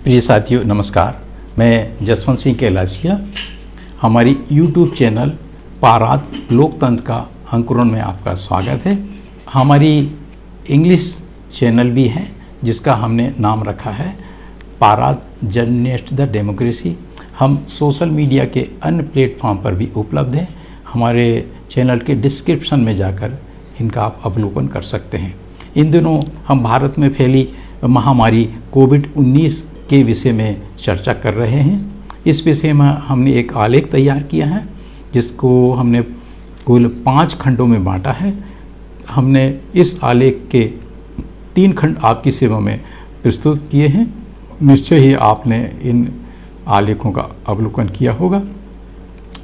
प्रिय साथियों नमस्कार। मैं जसवंत सिंह कैलासिया। हमारी YouTube चैनल पारात लोकतंत्र का अंकुरण में आपका स्वागत है। हमारी इंग्लिश चैनल भी है जिसका हमने नाम रखा है पारात जर्नलिस्ट द डेमोक्रेसी। हम सोशल मीडिया के अन्य प्लेटफॉर्म पर भी उपलब्ध हैं। हमारे चैनल के डिस्क्रिप्शन में जाकर इनका आप अवलोकन कर सकते हैं। इन दिनों हम भारत में फैली महामारी कोविड-19 के विषय में चर्चा कर रहे हैं। इस विषय में हमने एक आलेख तैयार किया है जिसको हमने कुल 5 खंडों में बांटा है। हमने इस आलेख के 3 खंड आपकी सेवा में प्रस्तुत किए हैं। निश्चय ही आपने इन आलेखों का अवलोकन किया होगा।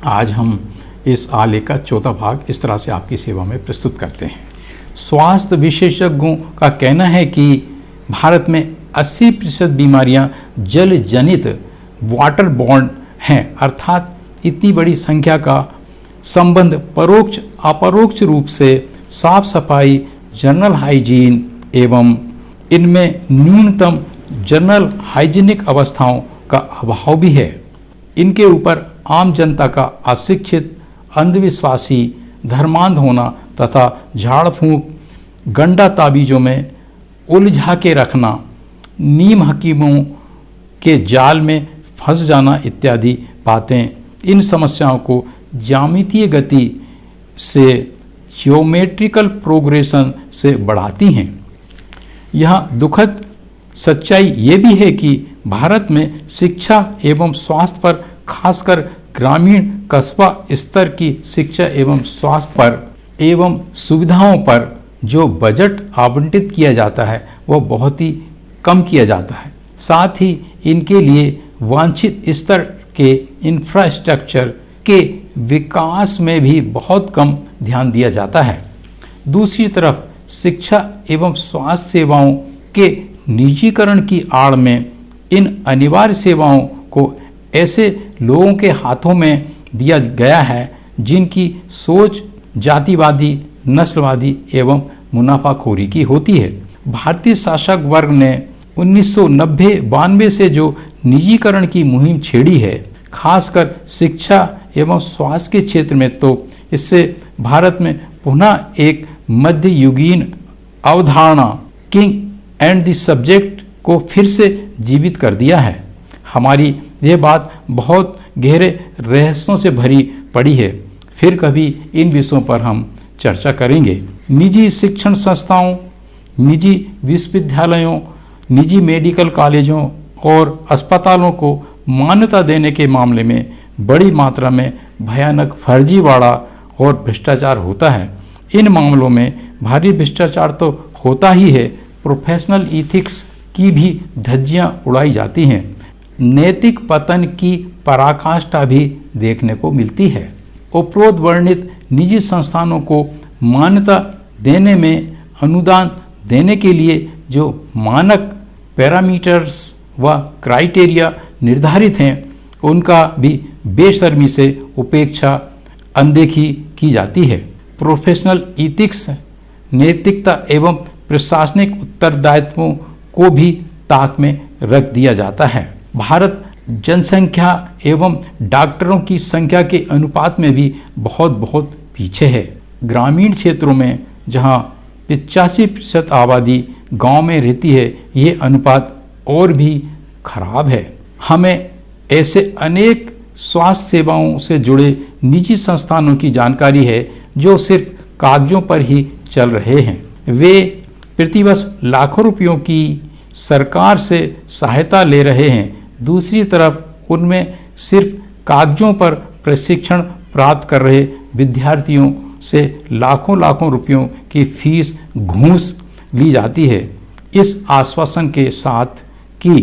आज हम इस आलेख का 4था भाग इस तरह से आपकी सेवा में प्रस्तुत करते हैं। स्वास्थ्य विशेषज्ञों का कहना है कि भारत में 80% बीमारियां जल जनित वाटर बॉर्न हैं, अर्थात इतनी बड़ी संख्या का संबंध परोक्ष अपरोक्ष रूप से साफ सफाई, जनरल हाइजीन एवं इनमें न्यूनतम जनरल हाइजीनिक अवस्थाओं का अभाव भी है। इनके ऊपर आम जनता का अशिक्षित, अंधविश्वासी, धर्मांध होना तथा झाड़ फूंक, गंडा ताबीजों में उलझा के रखना, नीम हकीमों के जाल में फंस जाना इत्यादि बातें इन समस्याओं को ज्यामितीय गति से ज्योमेट्रिकल प्रोग्रेशन से बढ़ाती हैं। यह दुखद सच्चाई ये भी है कि भारत में शिक्षा एवं स्वास्थ्य पर, खासकर ग्रामीण कस्बा स्तर की शिक्षा एवं स्वास्थ्य पर एवं सुविधाओं पर जो बजट आवंटित किया जाता है वह बहुत ही कम किया जाता है। साथ ही इनके लिए वांछित स्तर के इंफ्रास्ट्रक्चर के विकास में भी बहुत कम ध्यान दिया जाता है। दूसरी तरफ शिक्षा एवं स्वास्थ्य सेवाओं के निजीकरण की आड़ में इन अनिवार्य सेवाओं को ऐसे लोगों के हाथों में दिया गया है जिनकी सोच जातिवादी, नस्लवादी एवं मुनाफाखोरी की होती है। भारतीय शासक वर्ग ने 1990-92 से जो निजीकरण की मुहिम छेड़ी है, खासकर शिक्षा एवं स्वास्थ्य के क्षेत्र में, तो इससे भारत में पुनः एक मध्ययुगीन अवधारणा किंग एंड द सब्जेक्ट को फिर से जीवित कर दिया है। हमारी यह बात बहुत गहरे रहस्यों से भरी पड़ी है। फिर कभी इन विषयों पर हम चर्चा करेंगे। निजी शिक्षण संस्थाओं, निजी विश्वविद्यालयों, निजी मेडिकल कॉलेजों और अस्पतालों को मान्यता देने के मामले में बड़ी मात्रा में भयानक फर्जीवाड़ा और भ्रष्टाचार होता है। इन मामलों में भारी भ्रष्टाचार तो होता ही है, प्रोफेशनल इथिक्स की भी धज्जियां उड़ाई जाती हैं। नैतिक पतन की पराकाष्ठा भी देखने को मिलती है। उपरोक्त वर्णित निजी संस्थानों को मान्यता देने में अनुदान देने के लिए जो मानक पैरामीटर्स व क्राइटेरिया निर्धारित हैं उनका भी बेशर्मी से उपेक्षा, अनदेखी की जाती है। प्रोफेशनल इथिक्स, नैतिकता एवं प्रशासनिक उत्तरदायित्वों को भी ताक में रख दिया जाता है। भारत जनसंख्या एवं डॉक्टरों की संख्या के अनुपात में भी बहुत पीछे है। ग्रामीण क्षेत्रों में जहां 85% आबादी गांव में रहती है, ये अनुपात और भी खराब है। हमें ऐसे अनेक स्वास्थ्य सेवाओं से जुड़े निजी संस्थानों की जानकारी है जो सिर्फ कागजों पर ही चल रहे हैं। वे प्रतिवर्ष लाखों रुपयों की सरकार से सहायता ले रहे हैं। दूसरी तरफ उनमें सिर्फ कागजों पर प्रशिक्षण प्राप्त कर रहे विद्यार्थियों से लाखों रुपयों की फीस घूस ली जाती है, इस आश्वासन के साथ कि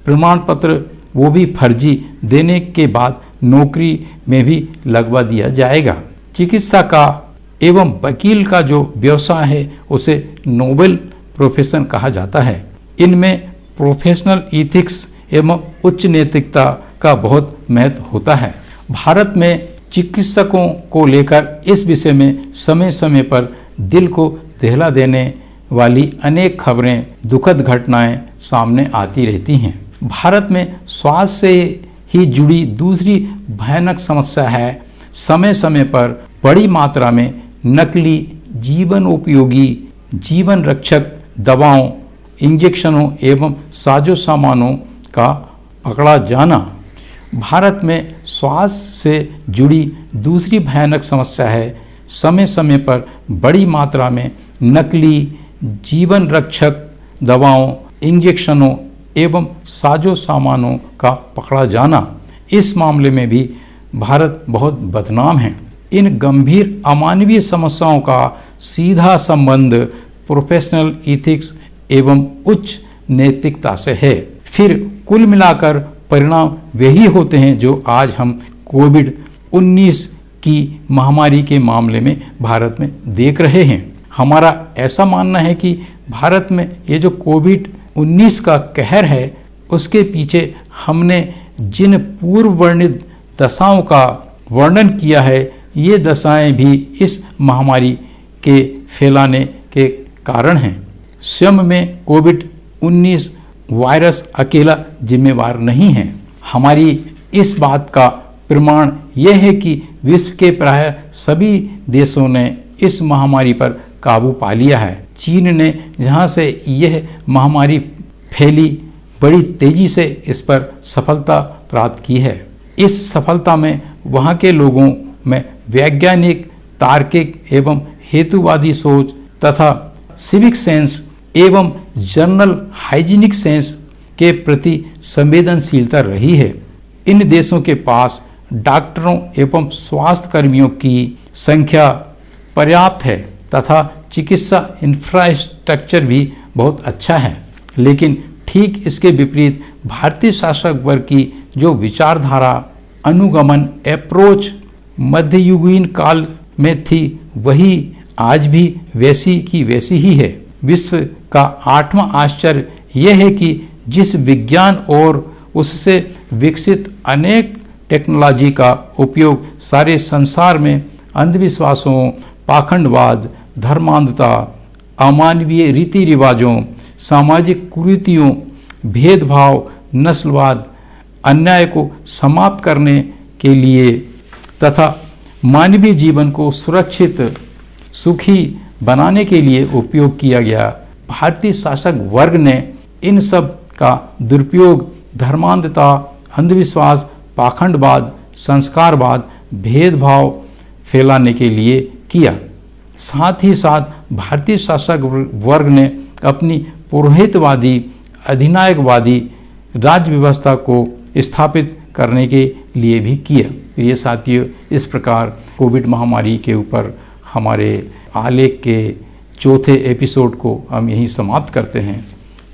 प्रमाण पत्र वो भी फर्जी देने के बाद नौकरी में भी लगवा दिया जाएगा। चिकित्सा का एवं वकील का जो व्यवसाय है उसे नोबेल प्रोफेशन कहा जाता है। इनमें प्रोफेशनल इथिक्स एवं उच्च नैतिकता का बहुत महत्व होता है। भारत में चिकित्सकों को लेकर इस विषय में समय समय पर दिल को दहला देने वाली अनेक खबरें, दुखद घटनाएं सामने आती रहती हैं। भारत में स्वास्थ्य से ही जुड़ी दूसरी भयानक समस्या है समय समय पर बड़ी मात्रा में नकली जीवन उपयोगी जीवन रक्षक दवाओं, इंजेक्शनों एवं साजो सामानों का पकड़ा जाना। भारत में स्वास्थ्य से जुड़ी दूसरी भयानक समस्या है समय समय पर बड़ी मात्रा में नकली जीवन रक्षक दवाओं, इंजेक्शनों एवं साजो सामानों का पकड़ा जाना। इस मामले में भी भारत बहुत बदनाम है। इन गंभीर अमानवीय समस्याओं का सीधा संबंध प्रोफेशनल एथिक्स एवं उच्च नैतिकता से है। फिर कुल मिलाकर परिणाम वही होते हैं जो आज हम कोविड-19 की महामारी के मामले में भारत में देख रहे हैं। हमारा ऐसा मानना है कि भारत में ये जो कोविड-19 का कहर है उसके पीछे हमने जिन पूर्व वर्णित दशाओं का वर्णन किया है, ये दशाएं भी इस महामारी के फैलाने के कारण हैं। स्वयं में कोविड-19 वायरस अकेला जिम्मेवार नहीं है। हमारी इस बात का प्रमाण यह है कि विश्व के प्राय सभी देशों ने इस महामारी पर काबू पा लिया है। चीन ने जहां से यह महामारी फैली, बड़ी तेजी से इस पर सफलता प्राप्त की है। इस सफलता में वहां के लोगों में वैज्ञानिक, तार्किक एवं हेतुवादी सोच तथा सिविक सेंस एवं जनरल हाइजीनिक सेंस के प्रति संवेदनशीलता रही है। इन देशों के पास डॉक्टरों एवं स्वास्थ्य कर्मियों की संख्या पर्याप्त है तथा चिकित्सा इंफ्रास्ट्रक्चर भी बहुत अच्छा है। लेकिन ठीक इसके विपरीत भारतीय शासक वर्ग की जो विचारधारा, अनुगमन, अप्रोच मध्ययुगीन काल में थी, वही आज भी वैसी की वैसी ही है। विश्व का 8वां आश्चर्य यह है कि जिस विज्ञान और उससे विकसित अनेक टेक्नोलॉजी का उपयोग सारे संसार में अंधविश्वासों, पाखंडवाद, धर्मांधता, अमानवीय रीति रिवाजों, सामाजिक कुरीतियों, भेदभाव, नस्लवाद, अन्याय को समाप्त करने के लिए तथा मानवीय जीवन को सुरक्षित, सुखी बनाने के लिए उपयोग किया गया, भारतीय शासक वर्ग ने इन सब का दुरुपयोग धर्मांधता, अंधविश्वास, पाखंडवाद, संस्कारवाद, भेदभाव फैलाने के लिए किया। साथ ही साथ भारतीय शासक वर्ग ने अपनी पुरोहितवादी, अधिनायकवादी राज्य व्यवस्था को स्थापित करने के लिए भी किया। ये साथियों, इस प्रकार कोविड महामारी के ऊपर हमारे आलेख के चौथे एपिसोड को हम यहीं समाप्त करते हैं।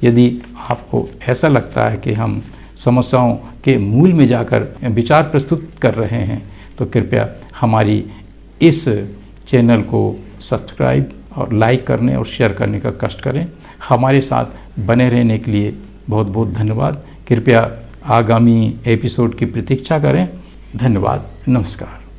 यदि आपको ऐसा लगता है कि हम समस्याओं के मूल में जाकर विचार प्रस्तुत कर रहे हैं, तो कृपया हमारी इस चैनल को सब्सक्राइब और लाइक करने और शेयर करने का कष्ट करें। हमारे साथ बने रहने के लिए बहुत बहुत धन्यवाद। कृपया आगामी एपिसोड की प्रतीक्षा करें। धन्यवाद। नमस्कार।